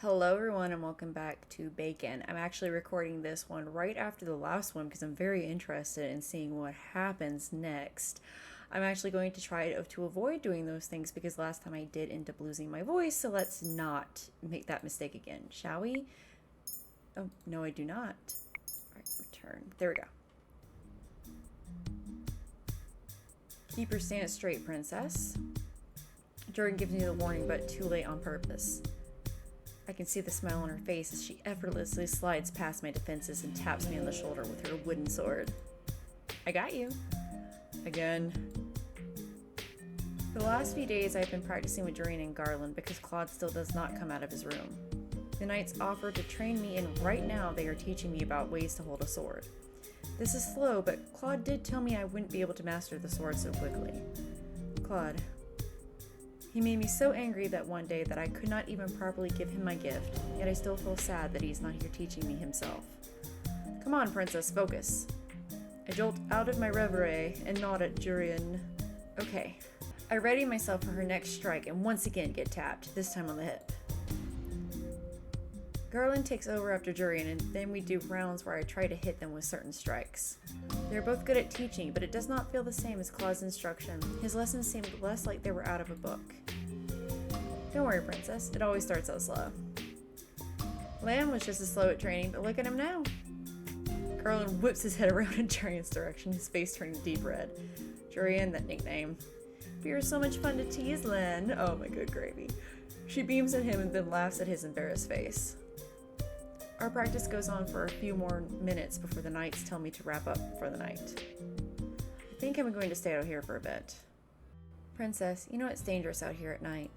Hello everyone and welcome back to Bacon. I'm actually recording this one right after the last one because I'm very interested in seeing what happens next. I'm actually going to try to avoid doing those things because last time I did end up losing my voice, so let's not make that mistake again, shall we? Oh, no I do not. Alright, return. There we go. Keep your stance straight, princess. Jordan gives me the warning, but too late on purpose. I can see the smile on her face as she effortlessly slides past my defenses and taps me on the shoulder with her wooden sword. I got you. Again. For the last few days, I've been practicing with Doreen and Garland because Klaude still does not come out of his room. The knights offered to train me, and right now they are teaching me about ways to hold a sword. This is slow, but Klaude did tell me I wouldn't be able to master the sword so quickly. Klaude. He made me so angry that one day that I could not even properly give him my gift, yet I still feel sad that he's not here teaching me himself. Come on, princess, focus. I jolt out of my reverie and nod at Jurian. Okay. I ready myself for her next strike and once again get tapped, this time on the hip. Garland takes over after Jurian, and then we do rounds where I try to hit them with certain strikes. They're both good at teaching, but it does not feel the same as Klaude's instruction. His lessons seemed less like they were out of a book. Don't worry, princess. It always starts out slow. Lamb was just as slow at training, but look at him now. Garland whips his head around in Jurian's direction, his face turning deep red. Jurian, that nickname. But you're so much fun to tease, Len. Oh my good gravy. She beams at him and then laughs at his embarrassed face. Our practice goes on for a few more minutes before the knights tell me to wrap up for the night. I think I'm going to stay out here for a bit. Princess, you know it's dangerous out here at night.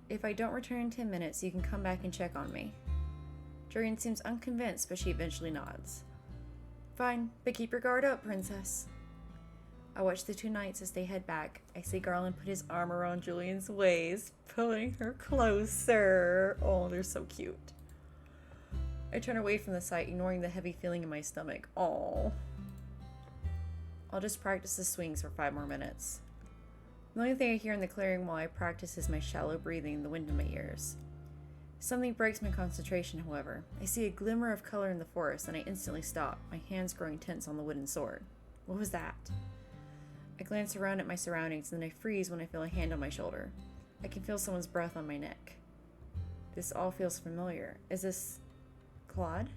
If I don't return in 10 minutes, you can come back and check on me. Jurian seems unconvinced, but she eventually nods. Fine, but keep your guard up, princess. I watch the two knights as they head back. I see Garland put his arm around Julian's waist, pulling her closer. Oh, they're so cute. I turn away from the sight, ignoring the heavy feeling in my stomach. Aww. I'll just practice the swings for 5 more minutes. The only thing I hear in the clearing while I practice is my shallow breathing, the wind in my ears. Something breaks my concentration, however. I see a glimmer of color in the forest, and I instantly stop, my hands growing tense on the wooden sword. What was that? I glance around at my surroundings, and then I freeze when I feel a hand on my shoulder. I can feel someone's breath on my neck. This all feels familiar. Is this Klaude?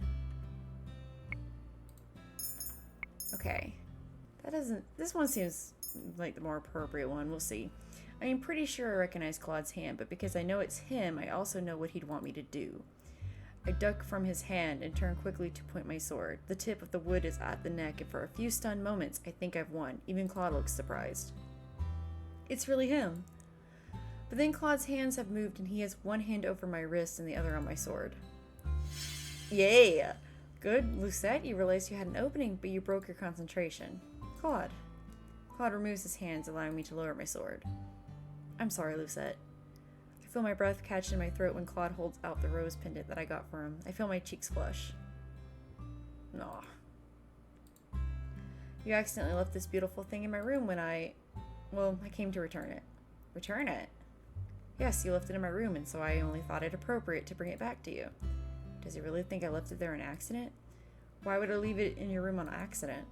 Okay. This one seems like the more appropriate one. We'll see. I am pretty sure I recognize Claude's hand, but because I know it's him, I also know what he'd want me to do. I duck from his hand and turn quickly to point my sword. The tip of the wood is at the neck, and for a few stunned moments, I think I've won. Even Klaude looks surprised. It's really him. But then Claude's hands have moved, and he has one hand over my wrist and the other on my sword. Yeah! Good, Lucette, you realized you had an opening, but you broke your concentration. Klaude. Klaude removes his hands, allowing me to lower my sword. I'm sorry, Lucette. I feel my breath catch in my throat when Klaude holds out the rose pendant that I got for him. I feel my cheeks flush. Aw. You accidentally left this beautiful thing in my room when I came to return it. Return it? Yes, you left it in my room, and so I only thought it appropriate to bring it back to you. Does he really think I left it there on accident? Why would I leave it in your room on accident?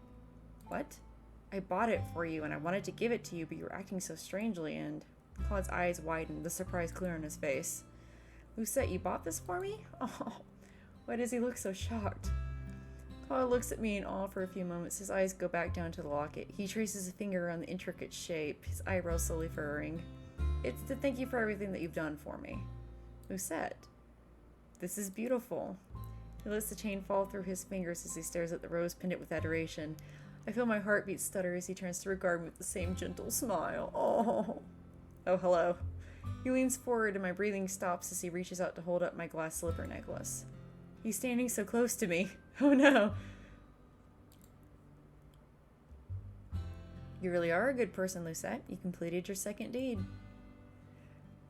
What? I bought it for you and I wanted to give it to you, but you were acting so strangely, and Claude's eyes widened, the surprise clear on his face. Lucette, you bought this for me? Oh, why does he look so shocked? Klaude looks at me in awe for a few moments. His eyes go back down to the locket. He traces a finger around the intricate shape, his eyebrows slowly furrowing. It's to thank you for everything that you've done for me. Lucette. This is beautiful. He lets the chain fall through his fingers as he stares at the rose pendant with adoration. I feel my heartbeat stutter as he turns to regard me with the same gentle smile. Oh, hello. He leans forward and my breathing stops as he reaches out to hold up my glass slipper necklace. He's standing so close to me. Oh no. You really are a good person, Lucette. You completed your second deed.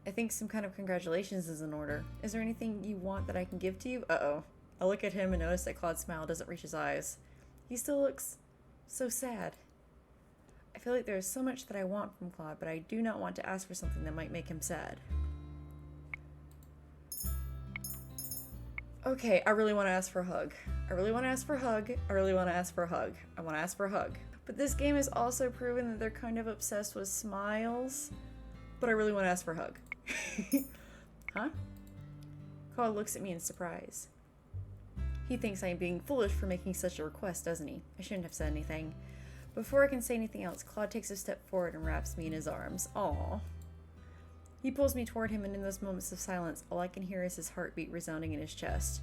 I think some kind of congratulations is in order. Is there anything you want that I can give to you? Uh-oh. I look at him and notice that Claude's smile doesn't reach his eyes. He still looks so sad. I feel like there is so much that I want from Klaude, but I do not want to ask for something that might make him sad. Okay, I really want to ask for a hug. I really want to ask for a hug. I really want to ask for a hug. I want to ask for a hug. But this game has also proven that they're kind of obsessed with smiles. But I really want to ask for a hug. Huh? Klaude looks at me in surprise. He thinks I am being foolish for making such a request, doesn't he? I shouldn't have said anything. Before I can say anything else, Klaude takes a step forward and wraps me in his arms. Aww. He pulls me toward him, and in those moments of silence, all I can hear is his heartbeat resounding in his chest.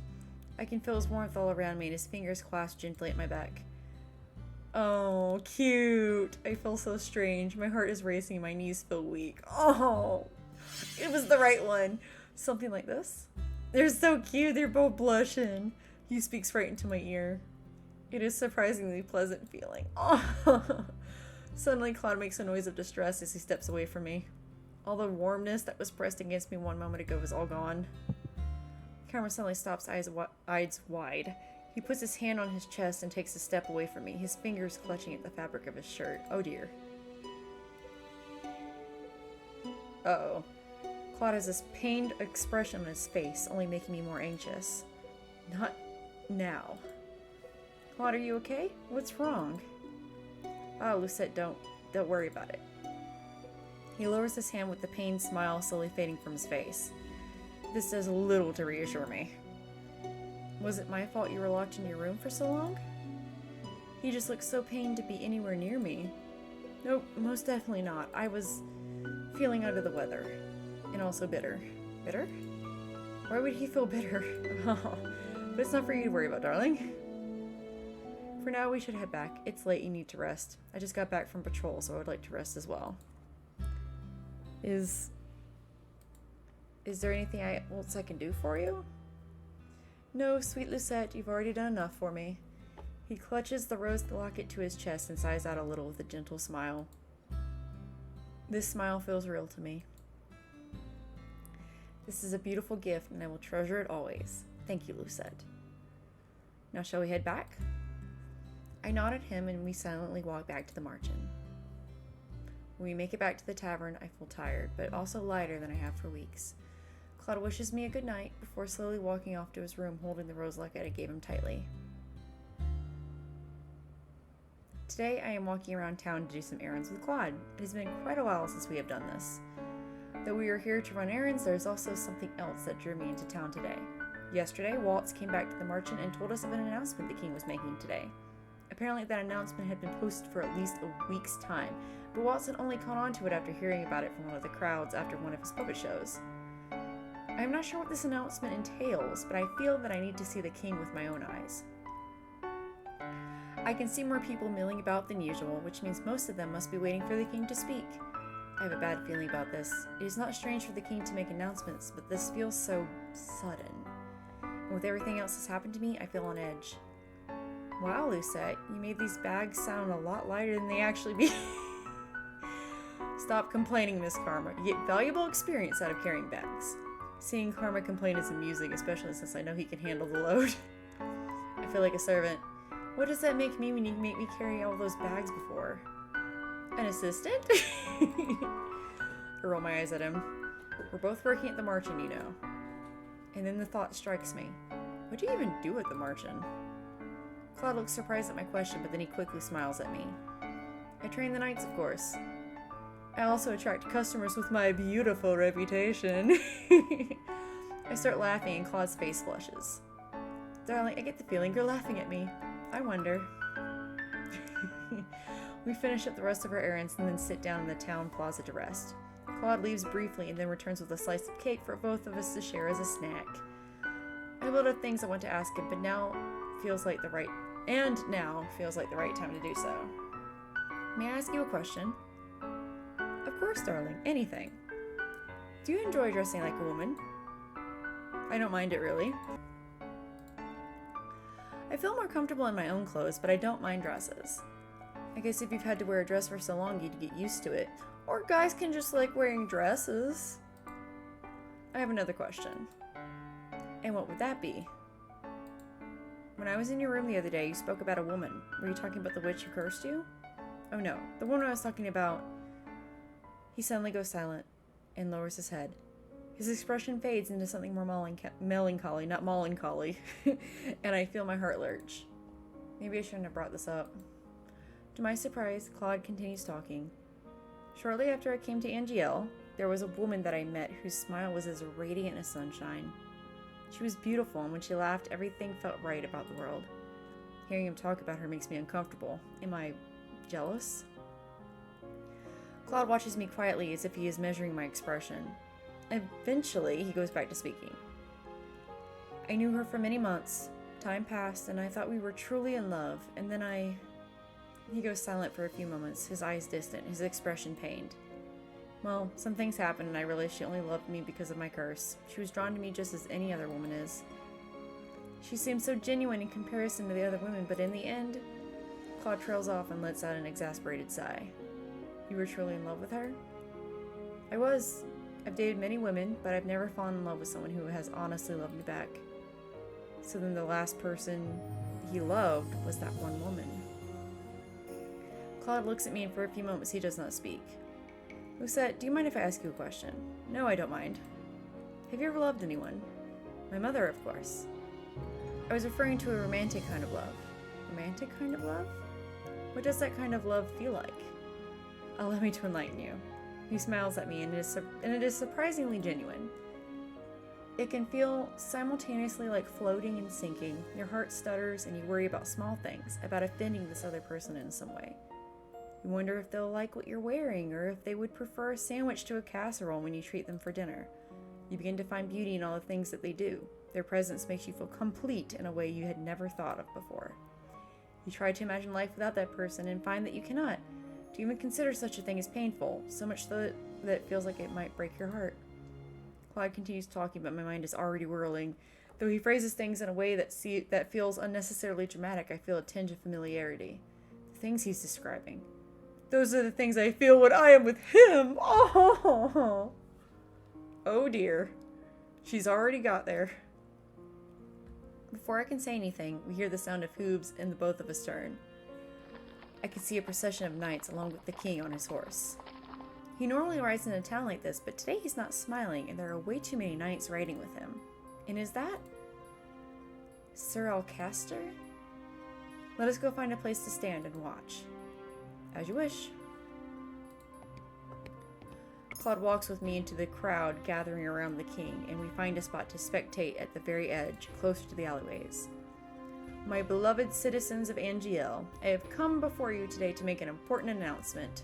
I can feel his warmth all around me, and his fingers clasp gently at my back. Oh, cute. I feel so strange. My heart is racing, my knees feel weak. Oh, it was the right one. Something like this. They're so cute. They're both blushing. He speaks right into my ear. It is surprisingly pleasant feeling. Oh. Suddenly, Klaude makes a noise of distress as he steps away from me. All the warmness that was pressed against me one moment ago is all gone. The camera suddenly stops, eyes wide. He puts his hand on his chest and takes a step away from me, his fingers clutching at the fabric of his shirt. Oh dear. Uh-oh. Klaude has this pained expression on his face, only making me more anxious. Not now. Klaude, are you okay? What's wrong? Oh, Lucette, don't worry about it. He lowers his hand with the pained smile slowly fading from his face. This does little to reassure me. Was it my fault you were locked in your room for so long? He just looks so pained to be anywhere near me. Nope, most definitely not. I was feeling under the weather. And also bitter. Bitter? Why would he feel bitter? Oh, but it's not for you to worry about, darling. For now, we should head back. It's late, you need to rest. I just got back from patrol, so I would like to rest as well. Is there anything else I can do for you? No, sweet Lucette, you've already done enough for me. He clutches the rose locket to his chest and sighs out a little with a gentle smile. This smile feels real to me. This is a beautiful gift, and I will treasure it always. Thank you, Lucette. Now shall we head back? I nod at him, and we silently walk back to the Marchen. When we make it back to the tavern, I feel tired, but also lighter than I have for weeks. Klaude wishes me a good night before slowly walking off to his room holding the rose locket I gave him tightly. Today I am walking around town to do some errands with Klaude. It has been quite a while since we have done this. Though we are here to run errands, there is also something else that drew me into town today. Yesterday, Waltz came back to the Marchen and told us of an announcement the king was making today. Apparently that announcement had been posted for at least a week's time, but Waltz had only caught on to it after hearing about it from one of the crowds after one of his puppet shows. I am not sure what this announcement entails, but I feel that I need to see the king with my own eyes. I can see more people milling about than usual, which means most of them must be waiting for the king to speak. I have a bad feeling about this. It is not strange for the king to make announcements, but this feels so sudden. And with everything else that's happened to me, I feel on edge. Wow, Lucette, you made these bags sound a lot lighter than they actually be. Stop complaining, Miss Karma. You get valuable experience out of carrying bags. Seeing Karma complain is amusing, especially since I know he can handle the load. I feel like a servant. What does that make me when you make me carry all those bags before? An assistant? I roll my eyes at him. We're both working at the Marchen, you know. And then the thought strikes me. What do you even do at the Marchen? Klaude looks surprised at my question, but then he quickly smiles at me. I train the knights, of course. I also attract customers with my beautiful reputation. I start laughing and Claude's face flushes. Darling, I get the feeling you're laughing at me. I wonder. We finish up the rest of our errands and then sit down in the town plaza to rest. Klaude leaves briefly and then returns with a slice of cake for both of us to share as a snack. I have a lot of things I want to ask him, but now feels like the right time to do so. May I ask you a question? Of course, darling. Anything. Do you enjoy dressing like a woman? I don't mind it, really. I feel more comfortable in my own clothes, but I don't mind dresses. I guess if you've had to wear a dress for so long, you'd get used to it. Or guys can just like wearing dresses. I have another question. And what would that be? When I was in your room the other day, you spoke about a woman. Were you talking about the witch who cursed you? Oh no, the woman I was talking about. He suddenly goes silent and lowers his head. His expression fades into something more melancholy, not melancholy, and I feel my heart lurch. Maybe I shouldn't have brought this up. To my surprise, Klaude continues talking. Shortly after I came to Angiel, there was a woman that I met whose smile was as radiant as sunshine. She was beautiful, and when she laughed, everything felt right about the world. Hearing him talk about her makes me uncomfortable. Am I jealous? Klaude watches me quietly as if he is measuring my expression. Eventually, he goes back to speaking. I knew her for many months. Time passed, and I thought we were truly in love, and then He goes silent for a few moments, his eyes distant, his expression pained. Well, some things happened, and I realized she only loved me because of my curse. She was drawn to me just as any other woman is. She seemed so genuine in comparison to the other women, but in the end, Klaude trails off and lets out an exasperated sigh. You were truly in love with her? I was. I've dated many women, but I've never fallen in love with someone who has honestly loved me back. So then the last person he loved was that one woman. Klaude looks at me, and for a few moments he does not speak. Lucette, do you mind if I ask you a question? No, I don't mind. Have you ever loved anyone? My mother, of course. I was referring to a romantic kind of love. Romantic kind of love? What does that kind of love feel like? Allow me to enlighten you. He smiles at me, and it is surprisingly genuine. It can feel simultaneously like floating and sinking. Your heart stutters, and you worry about small things, about offending this other person in some way. You wonder if they'll like what you're wearing, or if they would prefer a sandwich to a casserole when you treat them for dinner. You begin to find beauty in all the things that they do. Their presence makes you feel complete in a way you had never thought of before. You try to imagine life without that person and find that you cannot. To even consider such a thing is painful, so much so that it feels like it might break your heart. Klaude continues talking, but my mind is already whirling. Though he phrases things in a way that feels unnecessarily dramatic, I feel a tinge of familiarity. The things he's describing. Those are the things I feel when I am with him. Oh dear. She's already got there. Before I can say anything, we hear the sound of hooves and the both of us turn. I can see a procession of knights along with the king on his horse. He normally rides in a town like this, but today he's not smiling, and there are way too many knights riding with him. And is that Sir Alcaster? Let us go find a place to stand and watch. As you wish. Klaude walks with me into the crowd gathering around the king, and we find a spot to spectate at the very edge, closer to the alleyways. My beloved citizens of Angiel, I have come before you today to make an important announcement.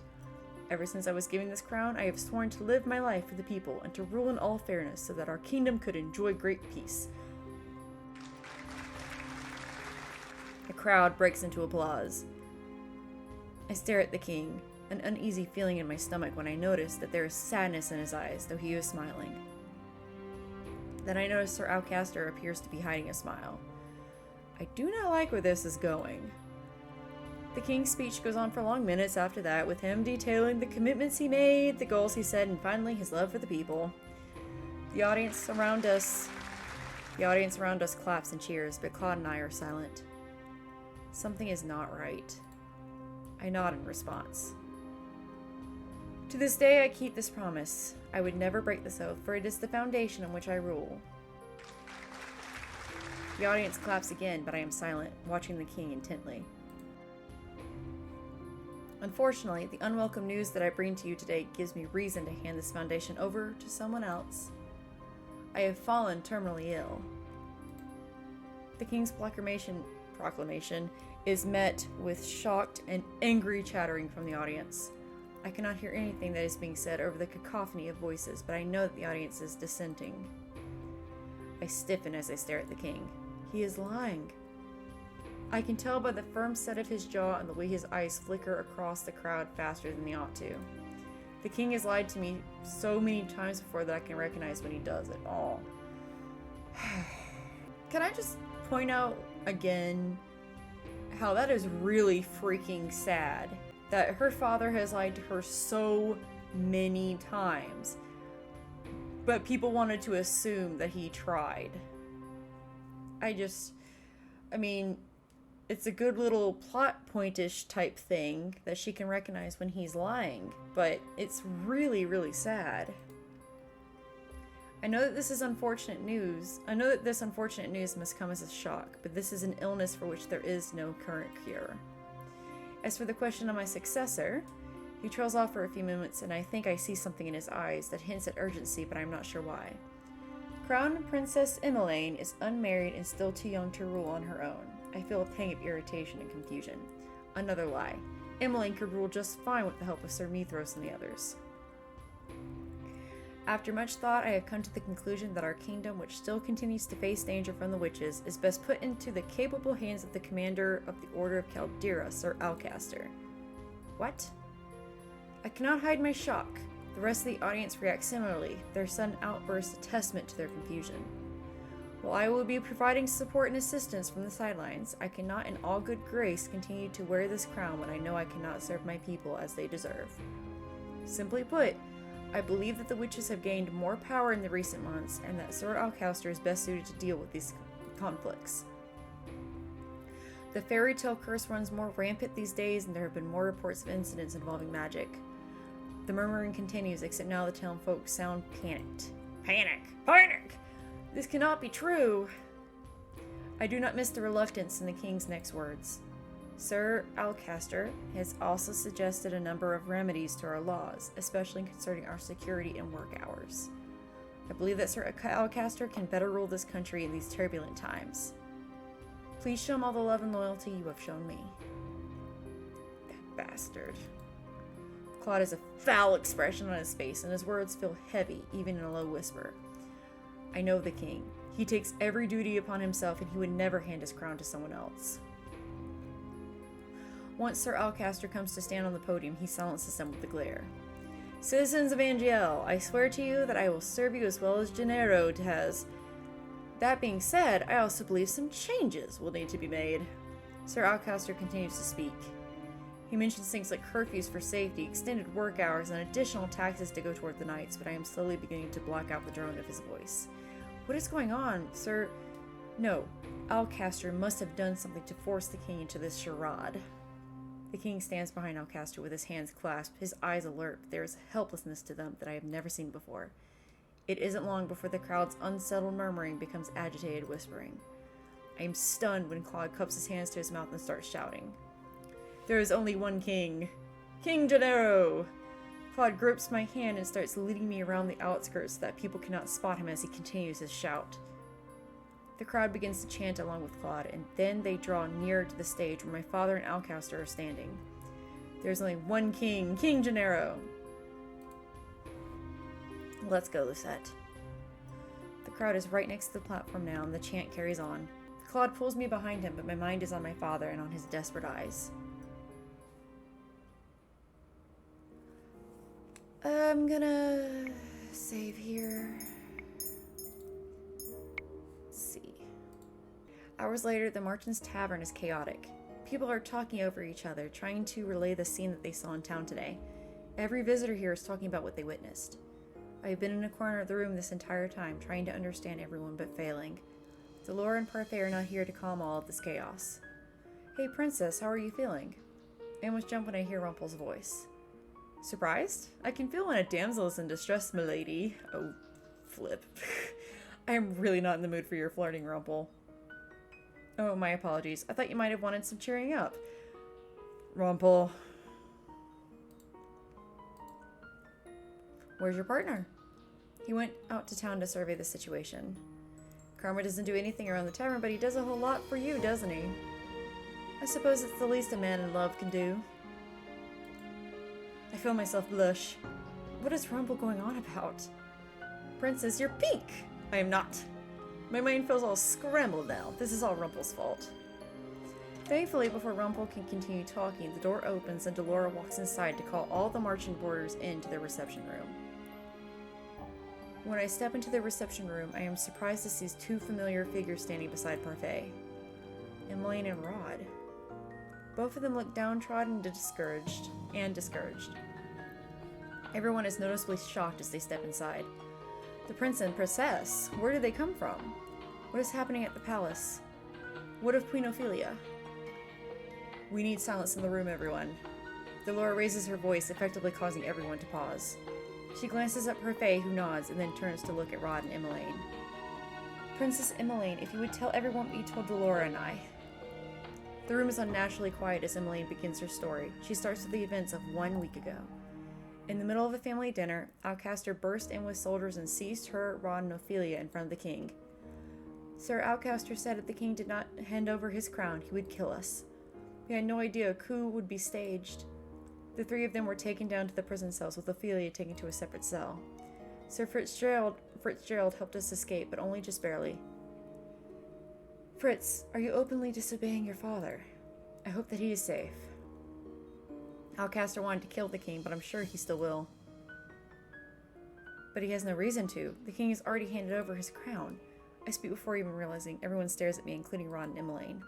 Ever since I was given this crown, I have sworn to live my life for the people and to rule in all fairness so that our kingdom could enjoy great peace. The crowd breaks into applause. I stare at the king, an uneasy feeling in my stomach when I notice that there is sadness in his eyes, though he is smiling. Then I notice Sir Alcaster appears to be hiding a smile. I do not like where this is going. The king's speech goes on for long minutes after that, with him detailing the commitments he made, the goals he set, and finally his love for the people. The audience around us claps and cheers, but Klaude and I are silent. Something is not right. I nod in response. To this day I keep this promise. I would never break this oath, for it is the foundation on which I rule. The audience claps again, but I am silent, watching the king intently. Unfortunately, the unwelcome news that I bring to you today gives me reason to hand this foundation over to someone else. I have fallen terminally ill. The king's proclamation is met with shocked and angry chattering from the audience. I cannot hear anything that is being said over the cacophony of voices, but I know that the audience is dissenting. I stiffen as I stare at the king. He is lying. I can tell by the firm set of his jaw and the way his eyes flicker across the crowd faster than they ought to. The king has lied to me so many times before that I can recognize when he does it all. Can I just point out again how that is really freaking sad that her father has lied to her so many times, but people wanted to assume that he tried. I mean, it's a good little plot point-ish type thing that she can recognize when he's lying, but it's really, really sad. I know that this unfortunate news must come as a shock, but this is an illness for which there is no current cure. As for the question of my successor, he trails off for a few moments, and I think I see something in his eyes that hints at urgency, but I'm not sure why. Crown Princess Emmeline is unmarried and still too young to rule on her own. I feel a pang of irritation and confusion. Another lie. Emmeline could rule just fine with the help of Sir Mithros and the others. After much thought, I have come to the conclusion that our kingdom, which still continues to face danger from the witches, is best put into the capable hands of the commander of the Order of Caldera, Sir Alcaster. What? I cannot hide my shock. The rest of the audience reacts similarly, their sudden outburst a testament to their confusion. While I will be providing support and assistance from the sidelines, I cannot in all good grace continue to wear this crown when I know I cannot serve my people as they deserve. Simply put, I believe that the witches have gained more power in the recent months, and that Sir Alcaster is best suited to deal with these conflicts. The fairy tale curse runs more rampant these days, and there have been more reports of incidents involving magic. The murmuring continues, except now the town folk sound panicked. Panic! Panic! This cannot be true! I do not miss the reluctance in the king's next words. Sir Alcaster has also suggested a number of remedies to our laws, especially concerning our security and work hours. I believe that Sir Alcaster can better rule this country in these turbulent times. Please show him all the love and loyalty you have shown me. That bastard. Klaude has a foul expression on his face, and his words feel heavy, even in a low whisper. I know the king. He takes every duty upon himself, and he would never hand his crown to someone else. Once Sir Alcaster comes to stand on the podium, he silences them with a glare. Citizens of Angiel, I swear to you that I will serve you as well as Gennaro has. That being said, I also believe some changes will need to be made. Sir Alcaster continues to speak. He mentions things like curfews for safety, extended work hours, and additional taxes to go toward the knights, but I am slowly beginning to block out the drone of his voice. What is going on, sir? No, Alcaster must have done something to force the king into this charade. The king stands behind Alcaster with his hands clasped, his eyes alert. There is a helplessness to them that I have never seen before. It isn't long before the crowd's unsettled murmuring becomes agitated whispering. I am stunned when Klaude cups his hands to his mouth and starts shouting. There is only one king. King Gennaro! Klaude grips my hand and starts leading me around the outskirts so that people cannot spot him as he continues his shout. The crowd begins to chant along with Klaude, and then they draw nearer to the stage where my father and Alcaster are standing. There's only one king, King Gennaro! Let's go, Lucette. The crowd is right next to the platform now, and the chant carries on. Klaude pulls me behind him, but my mind is on my father and on his desperate eyes. I'm gonna save here. Hours later, the Martin's Tavern is chaotic. People are talking over each other, trying to relay the scene that they saw in town today. Every visitor here is talking about what they witnessed. I have been in a corner of the room this entire time, trying to understand everyone but failing. Delora and Parfait are not here to calm all of this chaos. Hey, Princess, how are you feeling? I almost jump when I hear Rumpel's voice. Surprised? I can feel when a damsel is in distress, milady. Oh, flip. I am really not in the mood for your flirting, Rumpel. Oh, my apologies. I thought you might have wanted some cheering up. Rumpel. Where's your partner? He went out to town to survey the situation. Karma doesn't do anything around the tavern, but he does a whole lot for you, doesn't he? I suppose it's the least a man in love can do. I feel myself blush. What is Rumpel going on about? Princess, you're pink! I am not. My mind feels all scrambled now. This is all Rumpel's fault. Thankfully, before Rumpel can continue talking, the door opens and Delora walks inside to call all the marching boarders into their reception room. When I step into the reception room, I am surprised to see two familiar figures standing beside Parfait. Emmeline and Rod. Both of them look downtrodden and discouraged. Everyone is noticeably shocked as they step inside. The prince and princess, where did they come from? What is happening at the palace? What of Queen Ophelia? We need silence in the room, everyone. Delora raises her voice, effectively causing everyone to pause. She glances at Parfait, who nods, and then turns to look at Rod and Emmeline. Princess Emmeline, if you would tell everyone what you told Delora and I. The room is unnaturally quiet as Emmeline begins her story. She starts with the events of 1 week ago. In the middle of a family dinner, Alcaster burst in with soldiers and seized her, Rod, and Ophelia in front of the king. Sir Alcaster said if the king did not hand over his crown, he would kill us. We had no idea a coup would be staged. The 3 of them were taken down to the prison cells, with Ophelia taken to a separate cell. Sir Fitzgerald helped us escape, but only just barely. Fritz, are you openly disobeying your father? I hope that he is safe. Alcaster wanted to kill the king, but I'm sure he still will. But he has no reason to. The king has already handed over his crown. I speak before even realizing. Everyone stares at me, including Rod and Emmeline.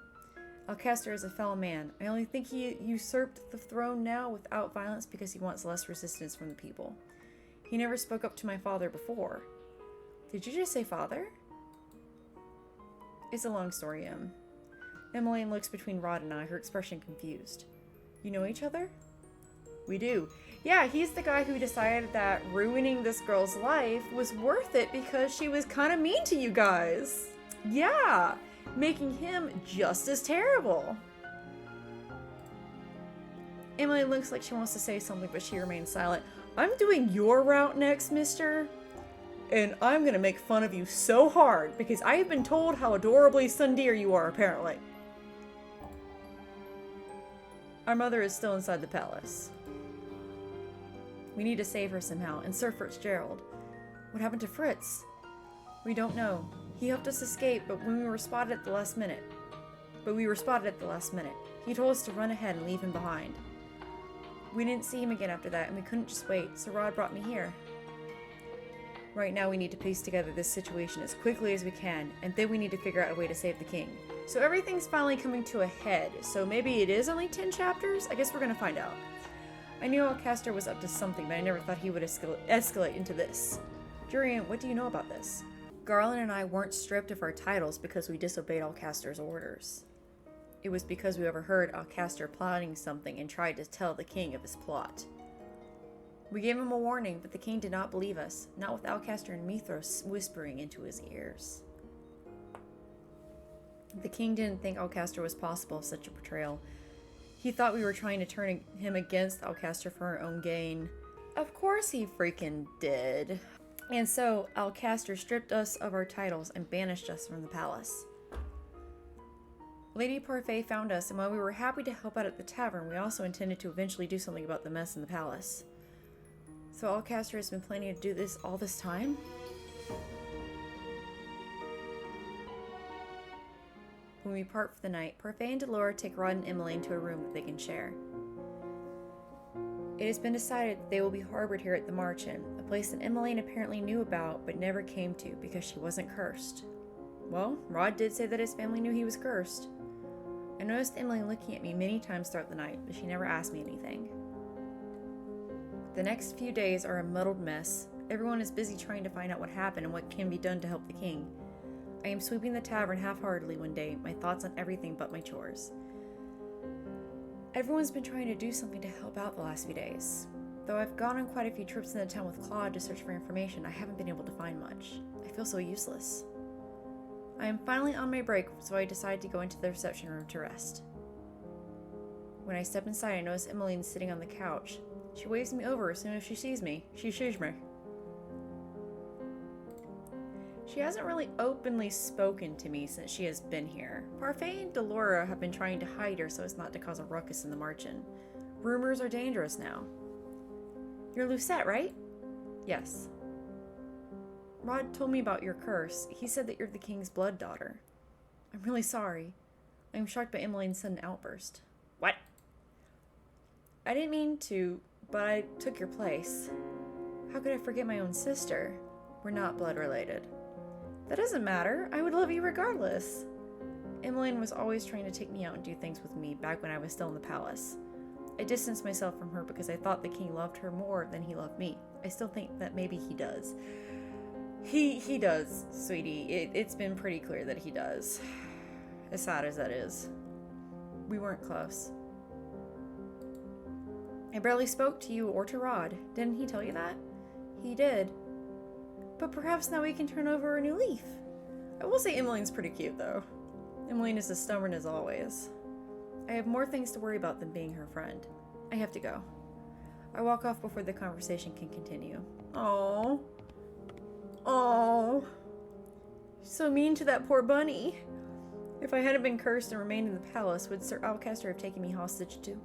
Alcaster is a fellow man. I only think he usurped the throne now without violence because he wants less resistance from the people. He never spoke up to my father before. Did you just say father? It's a long story, Emmeline looks between Rod and I, her expression confused. You know each other? We do. Yeah, he's the guy who decided that ruining this girl's life was worth it because she was kind of mean to you guys. Yeah, making him just as terrible. Emily looks like she wants to say something, but she remains silent. I'm doing your route next, mister. And I'm gonna make fun of you so hard because I have been told how adorably sundear you are, apparently. Our mother is still inside the palace. We need to save her somehow, and Sir Fitzgerald. What happened to Fritz? We don't know. He helped us escape, but we were spotted at the last minute. He told us to run ahead and leave him behind. We didn't see him again after that, and we couldn't just wait, so Rod brought me here. Right now we need to piece together this situation as quickly as we can, and then we need to figure out a way to save the king. So everything's finally coming to a head, so maybe it is only 10 chapters? I guess we're gonna find out. I knew Alcaster was up to something, but I never thought he would escalate into this. Jurian, what do you know about this? Garland and I weren't stripped of our titles because we disobeyed Alcaster's orders. It was because we overheard Alcaster plotting something and tried to tell the king of his plot. We gave him a warning, but the king did not believe us, not with Alcaster and Mithros whispering into his ears. The king didn't think Alcaster was possible of such a betrayal. He thought we were trying to turn him against Alcaster for our own gain. Of course he freaking did. And so, Alcaster stripped us of our titles and banished us from the palace. Lady Parfait found us, and while we were happy to help out at the tavern, we also intended to eventually do something about the mess in the palace. So Alcaster has been planning to do this all this time? When we part for the night, Parfait and Delora take Rod and Emmeline to a room that they can share. It has been decided that they will be harbored here at the March Inn, a place that Emmeline apparently knew about but never came to because she wasn't cursed. Well, Rod did say that his family knew he was cursed. I noticed Emmeline looking at me many times throughout the night, but she never asked me anything. The next few days are a muddled mess. Everyone is busy trying to find out what happened and what can be done to help the king. I am sweeping the tavern half-heartedly one day, my thoughts on everything but my chores. Everyone's been trying to do something to help out the last few days. Though I've gone on quite a few trips in the town with Klaude to search for information, I haven't been able to find much. I feel so useless. I am finally on my break, so I decide to go into the reception room to rest. When I step inside, I notice Emmeline sitting on the couch. She waves me over as soon as she sees me. She sees me. She hasn't really openly spoken to me since she has been here. Parfait and Delora have been trying to hide her so as not to cause a ruckus in the March Inn. Rumors are dangerous now. You're Lucette, right? Yes. Rod told me about your curse. He said that you're the king's blood daughter. I'm really sorry. I'm shocked by Emmeline's sudden outburst. What? I didn't mean to, but I took your place. How could I forget my own sister? We're not blood related. That doesn't matter. I would love you regardless. Emmeline was always trying to take me out and do things with me back when I was still in the palace. I distanced myself from her because I thought the king loved her more than he loved me. I still think that maybe he does. He does, sweetie. It's been pretty clear that he does. As sad as that is. We weren't close. I barely spoke to you or to Rod. Didn't he tell you that? He did. But perhaps now we can turn over a new leaf. I will say Emmeline's pretty cute, though. Emmeline is as stubborn as always. I have more things to worry about than being her friend. I have to go. I walk off before the conversation can continue. Oh, so mean to that poor bunny. If I hadn't been cursed and remained in the palace, would Sir Alcaster have taken me hostage too?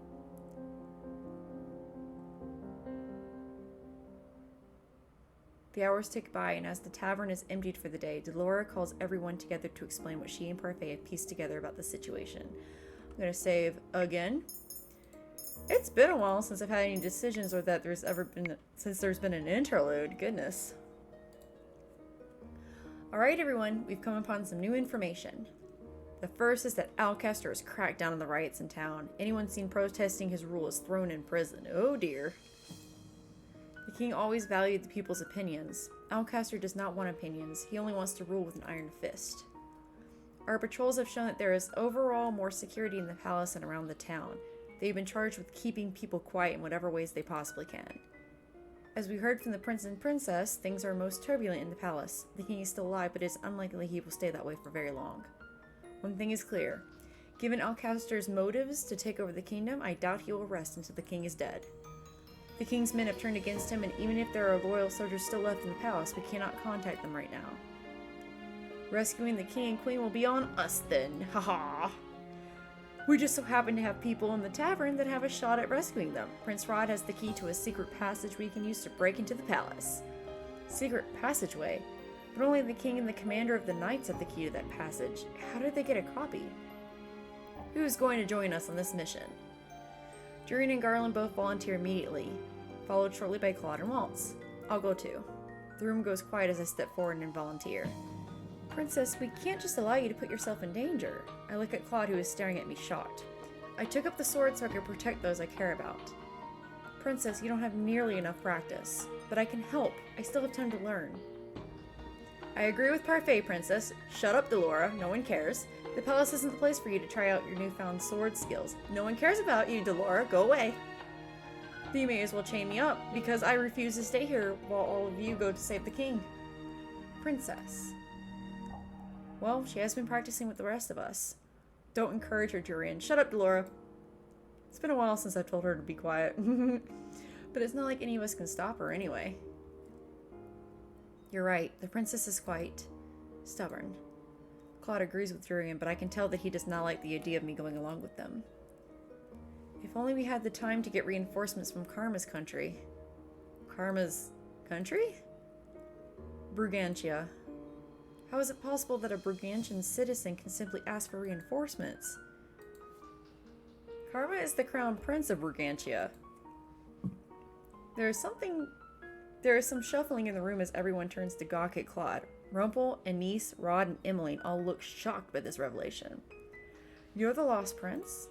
The hours tick by, and as the tavern is emptied for the day, Delora calls everyone together to explain what she and Parfait have pieced together about the situation. I'm going to save again. It's been a while since I've had any decisions or that since there's been an interlude. Goodness. Alright everyone, we've come upon some new information. The first is that Alcaster has cracked down on the riots in town. Anyone seen protesting his rule is thrown in prison. Oh dear. The king always valued the people's opinions. Alcaster does not want opinions. He only wants to rule with an iron fist. Our patrols have shown that there is overall more security in the palace and around the town. They've been charged with keeping people quiet in whatever ways they possibly can. As we heard from the prince and princess, things are most turbulent in the palace. The king is still alive, but it is unlikely he will stay that way for very long. One thing is clear. Given Alcaster's motives to take over the kingdom, I doubt he will rest until the king is dead. The king's men have turned against him, and even if there are loyal soldiers still left in the palace, we cannot contact them right now. Rescuing the king and queen will be on us then. Haha. We just so happen to have people in the tavern that have a shot at rescuing them. Prince Rod has the key to a secret passage we can use to break into the palace. Secret passageway? But only the king and the commander of the knights have the key to that passage. How did they get a copy? Who is going to join us on this mission? Durian and Garland both volunteer immediately, followed shortly by Klaude and Waltz. I'll go too. The room goes quiet as I step forward and volunteer. Princess, we can't just allow you to put yourself in danger. I look at Klaude, who is staring at me shocked. I took up the sword so I could protect those I care about. Princess, you don't have nearly enough practice. But I can help. I still have time to learn. I agree with Parfait, Princess. Shut up, Delora. No one cares. The palace isn't the place for you to try out your newfound sword skills. No one cares about you, Delora. Go away. You may as well chain me up, because I refuse to stay here while all of you go to save the king. Princess. Well, she has been practicing with the rest of us. Don't encourage her, Durian. Shut up, Delora. It's been a while since I've told her to be quiet. But it's not like any of us can stop her anyway. You're right. The princess is quite stubborn. Klaude agrees with Durian, but I can tell that he does not like the idea of me going along with them. If only we had the time to get reinforcements from Karma's country. Karma's country? Brigantia. How is it possible that a Brigantian citizen can simply ask for reinforcements? Karma is the crown prince of Brigantia. There is some shuffling in the room as everyone turns to gawk at Klaude. Rumpel, Anise, Rod, and Emmeline all look shocked by this revelation. You're the Lost Prince?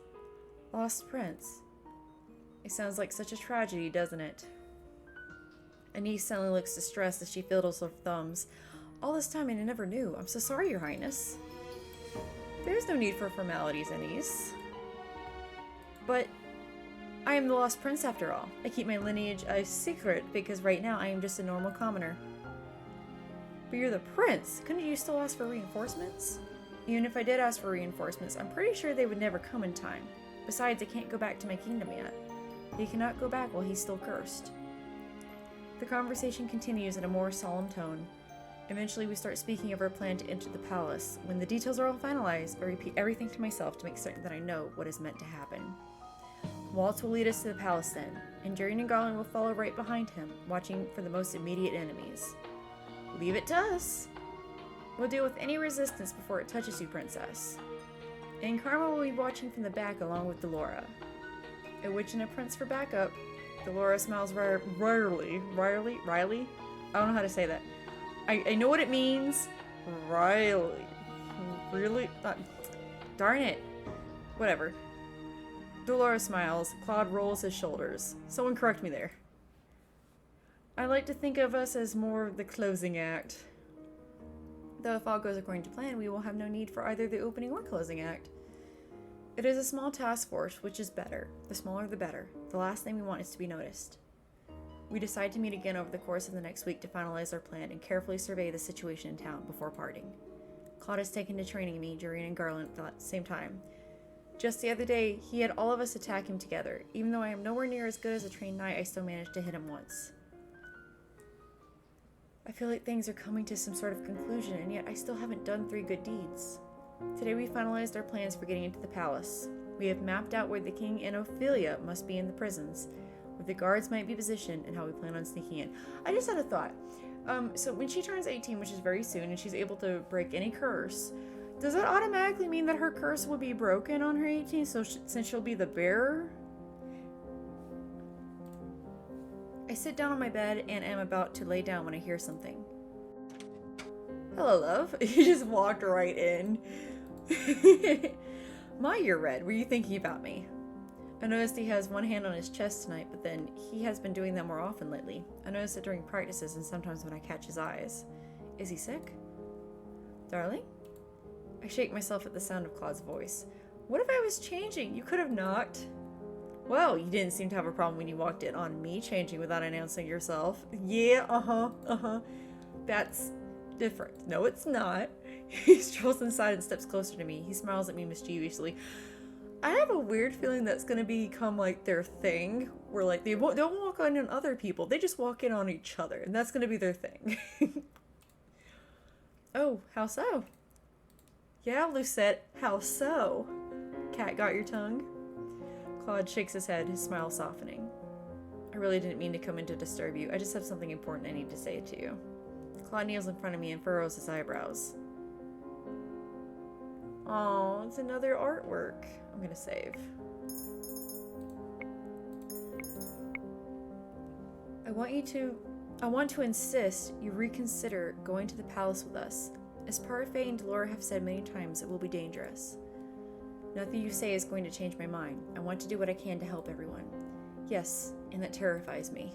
Lost Prince. It sounds like such a tragedy, doesn't it? Anise suddenly looks distressed as she fiddles her thumbs. All this time and I never knew. I'm so sorry, Your Highness. There's no need for formalities, Anise. But I am the Lost Prince after all. I keep my lineage a secret because right now I am just a normal commoner. But you're the prince. Couldn't you still ask for reinforcements? Even if I did ask for reinforcements, I'm pretty sure they would never come in time. Besides, I can't go back to my kingdom yet. He cannot go back while he's still cursed. The conversation continues in a more solemn tone. Eventually, we start speaking of our plan to enter the palace. When the details are all finalized, I repeat everything to myself to make certain that I know what is meant to happen. Waltz will lead us to the palace then, and Durian and Garland will follow right behind him, watching for the most immediate enemies. Leave it to us. We'll deal with any resistance before it touches you, Princess. And Karma will be watching from the back along with Delora. A witch and a prince for backup. Delora smiles wryly. I don't know how to say that. I know what it means. Riley. Really? Darn it. Whatever. Delora smiles. Klaude rolls his shoulders. Someone correct me there. I like to think of us as more of the closing act. Though if all goes according to plan, we will have no need for either the opening or closing act. It is a small task force, which is better. The smaller the better. The last thing we want is to be noticed. We decide to meet again over the course of the next week to finalize our plan and carefully survey the situation in town before parting. Klaude is taken to training me, Jurian, and Garland at the same time. Just the other day, he had all of us attack him together. Even though I am nowhere near as good as a trained knight, I still managed to hit him once. I feel like things are coming to some sort of conclusion, and yet I still haven't done 3 good deeds. Today we finalized our plans for getting into the palace. We have mapped out where the king and Ophelia must be in the prisons, where the guards might be positioned, and how we plan on sneaking in. I just had a thought. So when she turns 18, which is very soon, and she's able to break any curse, does that automatically mean that her curse will be broken on her 18th, since she'll be the bearer? I sit down on my bed and am about to lay down when I hear something. Hello, love. You just walked right in. My, you're red. Were you thinking about me? I noticed he has one hand on his chest tonight, but then he has been doing that more often lately. I noticed it during practices and sometimes when I catch his eyes. Is he sick? Darling? I shake myself at the sound of Claude's voice. What if I was changing? You could have knocked. Well, you didn't seem to have a problem when you walked in on me changing without announcing yourself. Yeah, That's different. No, it's not. He strolls inside and steps closer to me. He smiles at me mischievously. I have a weird feeling that's going to become like their thing, where like they don't walk in on other people, they just walk in on each other, and that's going to be their thing. Oh, how so? Yeah, Lucette, how so? Cat got your tongue? Klaude shakes his head, his smile softening. I really didn't mean to come in to disturb you. I just have something important I need to say to you. Klaude kneels in front of me and furrows his eyebrows. Oh, it's another artwork. I'm gonna save. I want to insist you reconsider going to the palace with us. As Parfait and Delora have said many times, it will be dangerous. Nothing you say is going to change my mind. I want to do what I can to help everyone. Yes, and that terrifies me.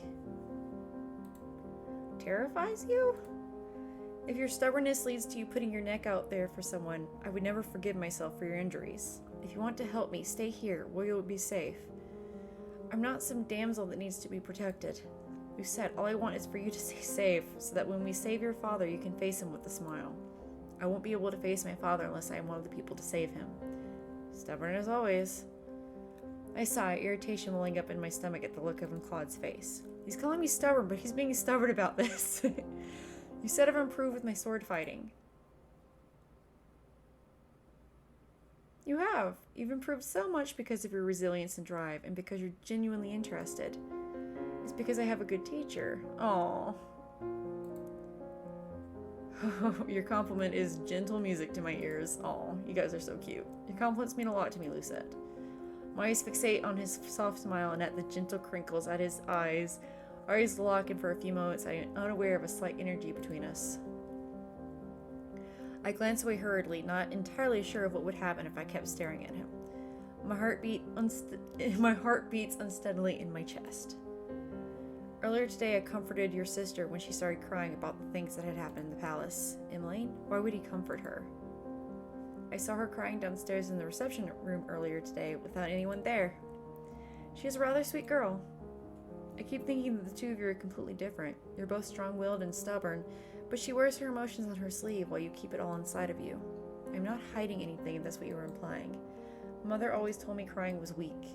Terrifies you? If your stubbornness leads to you putting your neck out there for someone, I would never forgive myself for your injuries. If you want to help me, stay here, where you will be safe. I'm not some damsel that needs to be protected. Lucette, all I want is for you to stay safe, so that when we save your father, you can face him with a smile. I won't be able to face my father unless I am one of the people to save him. Stubborn as always. I sigh, irritation welling up in my stomach at the look of Claude's face. He's calling me stubborn, but he's being stubborn about this. You said I've improved with my sword fighting. You have. You've improved so much because of your resilience and drive, and because you're genuinely interested. It's because I have a good teacher. Aww. Your compliment is gentle music to my ears. Aw, you guys are so cute. Your compliments mean a lot to me, Lucette. My eyes fixate on his soft smile and at the gentle crinkles at his eyes. Our eyes lock, and for a few moments I am unaware of a slight energy between us. I glance away hurriedly, not entirely sure of what would happen if I kept staring at him. My heart beats unsteadily in my chest. Earlier today I comforted your sister when she started crying about the things that had happened in the palace. Emmeline? Why would he comfort her? I saw her crying downstairs in the reception room earlier today without anyone there. She is a rather sweet girl. I keep thinking that the two of you are completely different. You're both strong-willed and stubborn, but she wears her emotions on her sleeve while you keep it all inside of you. I'm not hiding anything if that's what you were implying. Mother always told me crying was weak.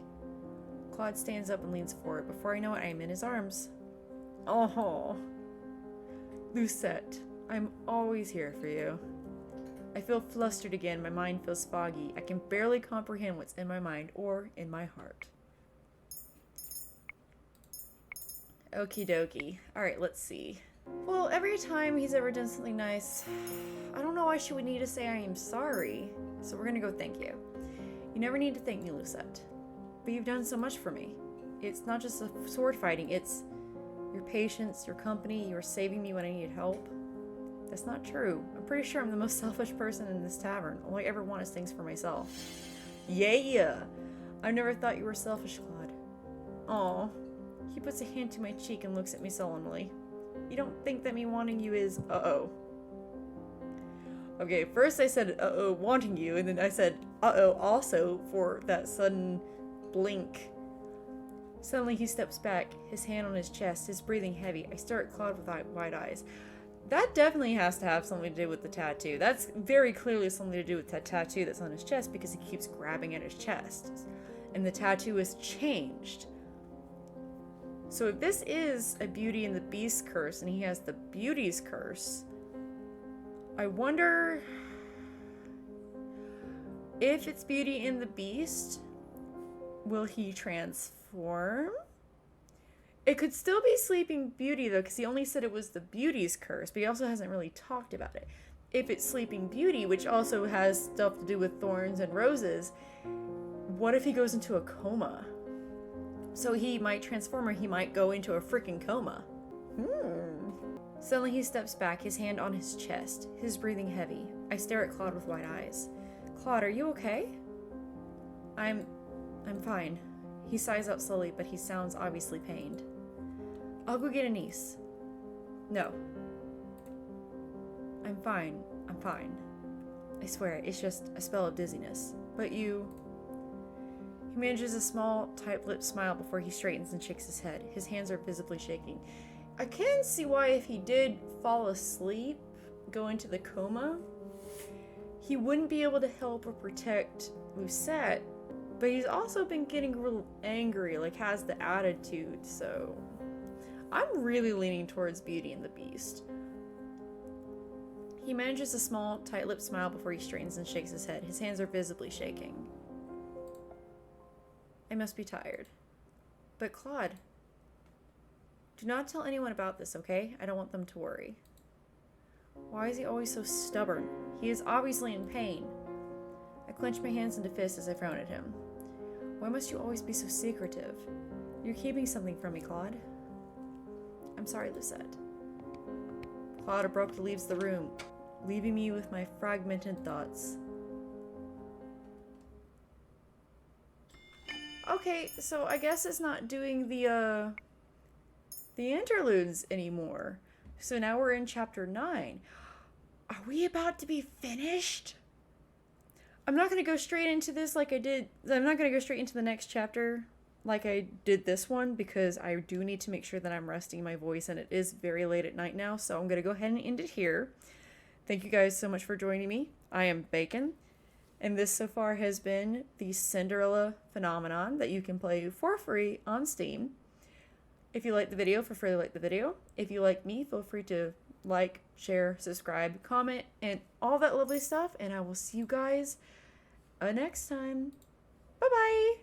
Klaude stands up and leans forward. Before I know it, I am in his arms. Oh, Lucette, I'm always here for you. I feel flustered again. My mind feels foggy. I can barely comprehend what's in my mind or in my heart. Okie dokie. Alright, let's see. Well, every time he's ever done something nice, I don't know why she would need to say I am sorry. So we're gonna go thank you. You never need to thank me, Lucette. But you've done so much for me. It's not just the sword fighting, it's your patience, your company, your saving me when I needed help. That's not true. I'm pretty sure I'm the most selfish person in this tavern. All I ever want is things for myself. Yeah! I never thought you were selfish, Klaude. Aw. He puts a hand to my cheek and looks at me solemnly. You don't think that me wanting you is uh-oh. Okay, first I said uh-oh wanting you, and then I said uh-oh also for that sudden blink Suddenly he steps back, his hand on his chest, his breathing heavy. I stare at Klaude with wide eyes. That definitely has to have something to do with the tattoo. That's very clearly something to do with that tattoo that's on his chest because he keeps grabbing at his chest. And the tattoo is changed. So if this is a Beauty and the Beast curse and he has the Beauty's curse, I wonder if it's Beauty and the Beast, will he transform? It could still be Sleeping Beauty though, because he only said it was the Beauty's curse, but he also hasn't really talked about it. If it's Sleeping Beauty, which also has stuff to do with thorns and roses, what if he goes into a coma? So he might transform or he might go into a freaking coma. Suddenly he steps back, his hand on his chest, his breathing heavy. I stare at Klaude with wide eyes. Klaude, are you okay? I'm fine. He sighs out slowly, but he sounds obviously pained. I'll go get Anise. No. I'm fine. I'm fine. I swear, it's just a spell of dizziness. But you... He manages a small, tight-lipped smile before he straightens and shakes his head. His hands are visibly shaking. I can see why if he did fall asleep, go into the coma, he wouldn't be able to help or protect Lucette, but he's also been getting real angry, like has the attitude, so I'm really leaning towards Beauty and the Beast. He manages a small, tight-lipped smile before he straightens and shakes his head. His hands are visibly shaking. I must be tired. But Klaude, do not tell anyone about this, okay? I don't want them to worry. Why is he always so stubborn? He is obviously in pain. I clench my hands into fists as I frown at him. Why must you always be so secretive? You're keeping something from me, Klaude. I'm sorry, Lucette. Klaude abruptly leaves the room, leaving me with my fragmented thoughts. Okay, so I guess it's not doing the interludes anymore. So now we're in chapter 9. Are we about to be finished? I'm not going to go straight into this like I did. I'm not going to go straight into the next chapter like I did this one because I do need to make sure that I'm resting my voice and it is very late at night now. So I'm going to go ahead and end it here. Thank you guys so much for joining me. I am Bacon. And this so far has been the Cinderella phenomenon that you can play for free on Steam. If you like the video, feel free to like the video. If you like me, feel free to like, share, subscribe, comment, and all that lovely stuff. And I will see you guys next time. Bye-bye!